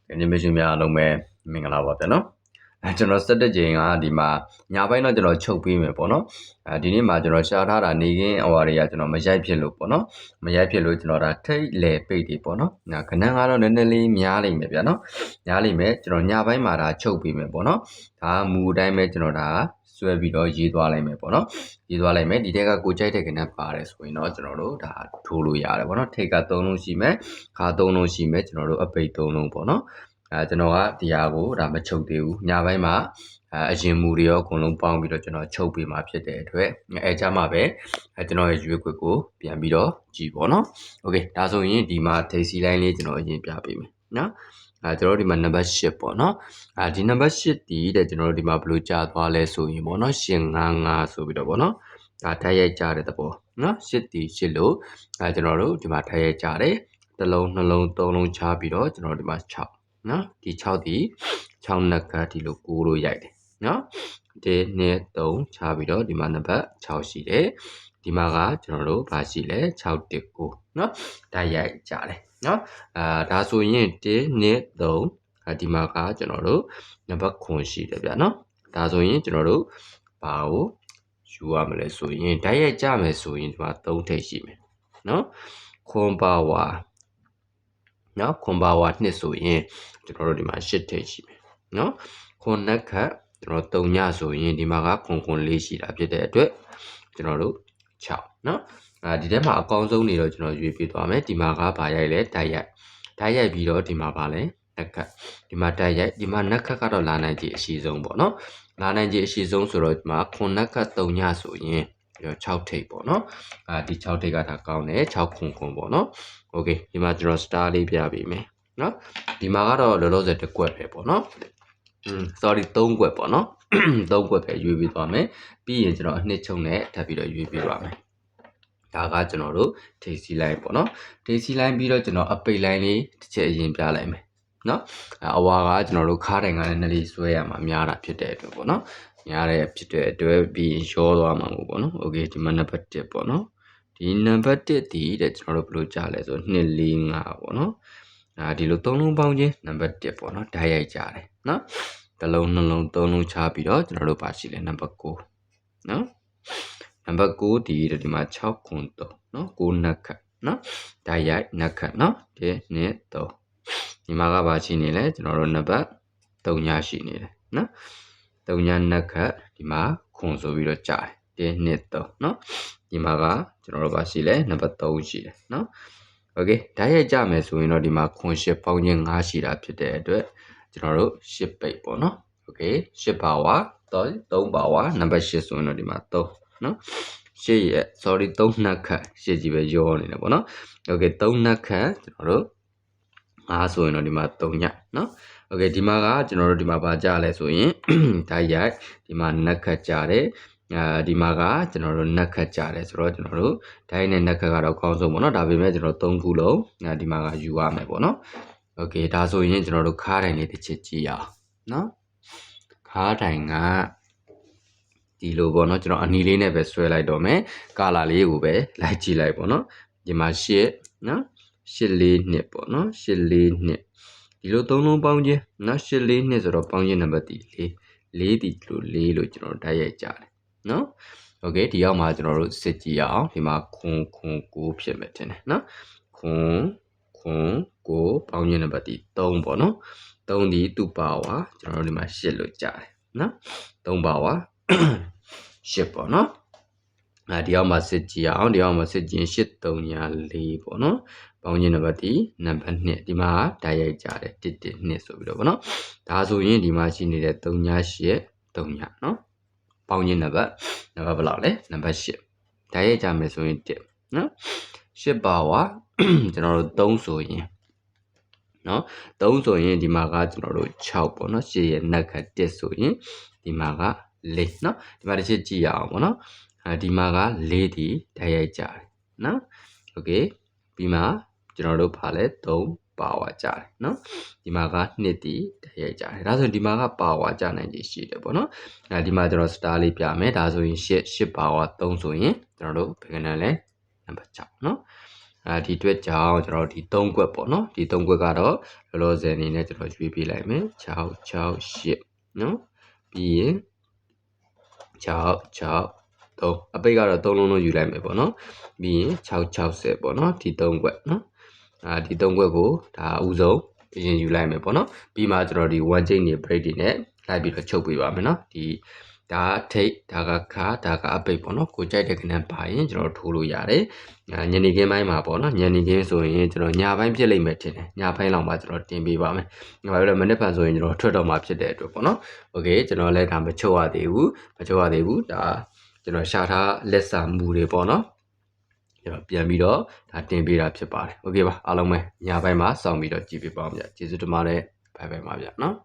ဒီမျိုးများလုံးပဲမင်္ဂလာပါဗျာနော်ကျွန်တော်စက်တဲ့ချိန်ကဒီမှာညာပိုင်းတော့ကျွန်တော်ချုပ်ပေးမယ်ပေါ့နော်ဒီနေ့မှာကျွန်တော်ရှာထားတာနေကင်းအဝါတွေကကျွန်တော်မရိုက်ဖြစ်လို့ပေါ့နော်မရိုက်ဖြစ်လို့ကျွန်တော်ဒါထိတ်လေပိတ်တွေပေါ့နော်ခဏကတော့နည်းနည်းလေးများလိမ့်မယ်ဗျာနော်များလိမ့်မယ်ကျွန်တော်ညာပိုင်းမှာဒါချုပ်ပေးမယ်ပေါ့နော်ဒါမူအတိုင်းပဲကျွန်တော်ဒါဆွဲပြီးတော့ရေးသွားလိုက်မယ်ပေါ့နော်ရေးသွားလိုက်မယ်ဒီတက်ကကိုကြိုက်တဲ့ကဏ္ဍပါတယ်ဆိုရင်တော့ကျွန်တော်တို့ဒါထိုးလို့ရတယ်ပေါ့နော်ထိတ်က3လုံးရှိမယ်ခါ3လုံးရှိမယ်ကျွန်တော်တို့အပိတ်3လုံးပေါ့နော်ကျွန်တော်ကဒီဟာကိုဒါမချုပ်သေးဘူးညပိုင်းမှာအရင်မူတွေရောအကုန်လုံးပေါင်းပြီးတော့ကျွန်တော်ချုပ်ပေးမှာဖြစ်တဲ့အတွက်အဲကြမှာပဲကျွန်တော်ရဲ့ရွေးခွက်ကိုပြန်ပြီးတော့ကြည့်ပေါ့နော်โอเคဒါဆိုရင်ဒီမှာထိပ်စီလိုင်းလေးကျွန်တော်အရင်ပြပေးမယ်နော်ကျွန်တော်ဒီမှာနံပါတ်8ပေါ့နော်ဒီနံပါတ်8တီးတဲ့ကျွန်တော်တို့ဒီမှာဘယ်လိုကြာသွားလဲဆိုရင်ပေါ့နော်855ဆိုပြီးတော့ပေါ့နော်ဒါထပ်ရိုက်ကြတဲ့သဘောနော်8တီ8လို့ကျွန်တော်တို့ဒီမှာထပ်ရိုက်ကြတယ်တစ်လုံးနှလုံးသုံးလုံးချပြီးတော့ကျွန်တော်ဒီမှာ6နော်ဒီ6ဒီ6နက်ကဒီလို9လို့ရိုက်တယ်နော်ဒီ2 3ချပြီးတော့ဒီမှာနံပါတ်6ရှိတယ်ဒီမှာကကျွန်တော်တို့ဘာရှိလဲ6 1 9နော်ဒါရိုက်ကြတယ်နော်ဒါဆိုရင်1 2 3ဒီမှာကကျွန်တော်တို့နံပါတ်9ရှိတယ်ဗျာနော်ဒါဆိုရင်ကျွန်တော်တို့ဘာကိုယူရမလဲဆိုရင်ဓာတ်ရိုက်ကြမယ်ဆိုရင်ဒီမှာ3ထိပ်ရှိမယ်နော်ခွန်ပါဝါနော်ခွန်ပါဝါ2ဆိုရင်ကျွန်တော်တို့ဒီမှာ8ထိပ်ရှိမယ်နော်ခွန်နက်ခတ်ကျွန်တော်3ညဆိုရင်ဒီမှာကခွန်4ရှိတာဖြစ်တဲ့အတွက်ကျွန်တော်တို့6နော်ဒီထဲမှာအကောင်းဆုံးနေတော့ကျွန်တော်ရွေးပြသွားမယ်ဒီမှာကဘာရိုက်လဲဓာတ်ရိုက်ပြီးတော့ဒီမှာပါလဲနက်ခတ်ဒီမှာဓာတ်ရိုက်ဒီမှာနက်ခတ်ကတော့လာနိုင်ခြေအရှိဆုံးပေါ့နော်လာနိုင်ခြေအရှိဆုံးဆိုတော့ဒီမှာခွန်နက်ခတ်3ညဆိုရင်6ထိပ်ပေါ့နော်ဒီ6ထိပ်ကဒါကောင်းတယ်6ခွန်ပေါ့နော်โอเคဒီမှာကျွန်တော် star လေးပြပေးမယ်နော်ဒီမှာကတော့လောလောဆယ်တစ်ကွက်ပဲပေါ့နော်sorry 3ကွက်ပေါ့နော်3ကွက်ပဲရွေးပြီးသွားမယ်ပြီးရင်ကျွန်တော်အနှစ်ချုပ်နဲ့ထပ်ပြီးတော့ရွေးပြီးသွားမယ်ဒါကကျွန်တော်တို့ထိပ်စီလိုင်းပေါ့နော်ထိပ်စီလိုင်းပြီးတော့ကျွန်တော်အပိတ်လိုင်းလေးတစ်ချက်အရင်ပြလိုက်မယ်နော်အဝါကကျွန်တော်တို့ခါးတိုင်ကလည်းနှစ်လေးဆွဲရမှာများတာဖြစ်တဲ့အတွက်ပေါ့နော်များတဲ့ဖြစ်တဲ့အတွက်ပြီးရင်ရောသွားမှာမို့ပေါ့နော်โอเคဒီမှာနံပါတ်1ပေါ့နော်ဒီနံပါတ်1ဒီတဲ့ကျွန်တော်တို့ဘယ်လိုကြားလဲဆို2 4 5ပေါ့နော်ဒီလို3လုံးပေါင်းခြင်းနံပါတ်1ပေါ့နော်ဓာတ်ရိုက်ကြတယ်နော်တစ်လုံးနှလုံး3လုံးချပြီးတော့ကျွန်တော်တို့ပါရှိလဲနံပါတ်9နော်နံပါတ်9ဒီမှာ6ခွန်3နော်9နက်ခတ်နော်ဓာတ်ရိုက်နက်ခတ်နော်1 2 3ဒီမှာကပါရှိနေလဲကျွန်တော်တို့နံပါတ်3ညရှိနေတယ်နော်3ညနက်ခတ်ဒီမှာခွန်ဆိုပြီးတော့ကြားတယ်1 2 3နော်ဒီမှာကကျွန်တော်တို့ပါရှိလဲနံပါတ်3ရှိတယ်နော်โอเคဓာတ်ရိုက်ကြမယ်ဆိုရင်တော့ဒီမှာခွန်8ပေါင်းခြင်း5ရှိတာဖြစ်တဲ့အတွက်ကျွန်တော်တို့8ပိတ်ပေါ့နော်โอเค8ပါဝါ3ပါဝါနံပါတ်8ဆိုရင်တော့ဒီမှာ3နော်8ရဲ့ sorry 3နှက်ခတ်8ကြီးပဲရောနေတယ်ပေါ့နော်โอเค3နှက်ခတ်ကျွန်တော်တို့5ဆိုရင်တော့ဒီမှာ3ညနော်โอเคဒီမှာကကျွန်တော်တို့ဒီမှာပါကြလဲဆိုရင်ဓာတ်ရိုက်ဒီမှာနှက်ခတ်ကြတယ်ဒီမှာကကျွန်တော်တို့နှက်ခတ်ကြတယ်ဆိုတော့ကျွန်တော်တို့ဓာတ်နဲ့နှက်ခတ်ကတော့အကောင်းဆုံးပေါ့နော်ဒါပေမဲ့ကျွန်တော်3ခုလုံးဒီမှာကယူရမယ်ပေါ့နော်โอเคဒါဆိုရင်ကျွန်တော်တို့ခါးတိုင်လေးတစ်ချက်ကြည့်ရအောင်နော်ခါးတိုင်ကဒီလိုပေါ့နော်ကျွန်တော်အနီလေးနဲ့ပဲဆွဲလိုက်တော့မယ်ကာလာလေးကိုပဲလိုက်ကြည့်လိုက်ပေါ့နော်ဒီမှာ8နော်8 4 2ပေါ့နော်8 4 2ဒီလို3လုံးပေါင်းခြင်းနော်8 4 2ဆိုတော့ပေါင်းခြင်းနံပါတ်4 4ဒီလို4လို့ကျွန်တော်ဓာတ်ရိုက်ကြတယ်နော်โอเคဒီရောက်မှာကျွန်တော်တို့စစ်ကြည့်ရအောင်ဒီမှာခွန်9ဖြစ်မယ်ထင်တယ်နော်ခွန်9ပေါင်းခြင်းနံပါတ်3ပေါ့နော်3ဒီသူ့ပါဝါကျွန်တော်တို့ဒီမှာ8လို့ကြားတယ်နော်3ပါဝါ8ပေါ့နော်ဒီအောင်မှာစစ်ကြည့်အောင်ဒီအောင်မှာစစ်ကြည့်ရင်8 3ညာ4ပေါ့နော်ပေါင်းခြင်းနံပါတ်နံပါတ်2ဒီမှာဓာတ်ရိုက်ကြတယ်1 1 2ဆိုပြီးတော့ပေါ့နော်ဒါဆိုရင်ဒီမှာရှိနေတဲ့3ညာ8 3ညာနော်ပေါင်းခြင်းနံပါတ်ဘယ်လောက်လဲနံပါတ်8ဓာတ်ရိုက်ကြမယ်ဆိုရင်1နော်8ပါဝါကျွန်တော်တို့3ဆိုရင်နော်3ဆိုရင်ဒီမှာကကျွန်တော်တို့6ပေါ့နော်8ရဲ့နက်က1ဆိုရင်ဒီမှာက4နော်ဒီမှာတစ်ချက်ကြည့်ရအောင်ပေါ့နော်ဒီမှာက4ဒီဓာတ်ရိုက်ကြတယ်နော်โอเคပြီးမှကျွန်တော်တို့ဖာလဲ3ပါဝါကြတယ်နော်ဒီမှာက2ဒီဓာတ်ရိုက်ကြတယ်ဒါဆိုရင်ဒီမှာကပါဝါကြနိုင်ခြေရှိတယ်ပေါ့နော်ဒီမှာကျွန်တော် star လေးပြမယ်ဒါဆိုရင်8ပါဝါ3ဆိုရင်ကျွန်တော်တို့ဘယ်ကဏ္ဍလဲနံပါတ်6နော် ဒီအတွက်ကြောင့်ကျွန်တော်ဒီ3ကွက်ပေါ့နော်ဒီ3ကွက်ကတော့လောလောဆယ်အနေနဲ့ကျွန်တော်ရွေးပေးလိုက်မယ်668နော်ပြီးရင်663အပိတ်ကတော့3လုံးလုံးယူလိုက်မယ်ပေါ့နော်ပြီးရင်660ပေါ့နော်ဒီ3ကွက်နော်ဒီ3ကွက်ကိုဒါအဦးဆုံးအရင်ယူလိုက်မယ်ပေါ့နော်ပြီးမှကျွန်တော်ဒီ1 chain တွေ break တွေနဲ့လိုက်ပြီးတော့ချုပ်ပေးပါမယ်နော်ဒီဒါထိတ်ဒါကခါဒါကအပိတ်ပေါ့နော်ကိုကြိုက်တဲ့ခဏပါရင်ကျွန်တော်ထိုးလို့ရတယ်ညနေခင်းပိုင်းမှာပေါ့နော်ညနေခင်းဆိုရင်ကျွန်တော်ညပိုင်းဖြစ်လိမ့်မယ်ထင်တယ်ညပိုင်းလောက်မှကျွန်တော်တင်ပေးပါမယ်ဘာလို့လဲမနေ့ဖန်ဆိုရင်ကျွန်တော်ထွက်တော့မှဖြစ်တဲ့အတွက်ပေါ့နော်โอเคကျွန်တော်လည်းဒါမချုပ်ရသေးဘူးဒါကျွန်တော်ရှာထားလက်စာမူတွေပေါ့နော်ကျွန်တော်ပြန်ပြီးတော့ဒါတင်ပေးတာဖြစ်ပါတယ်โอเคပါအားလုံးပဲညပိုင်းမှာစောင့်ပြီးတော့ကြည့်ပေးပါဦးဗျကျေးဇူးတင်ပါတယ်ဘိုင်ဘိုင်ပါဗျနော်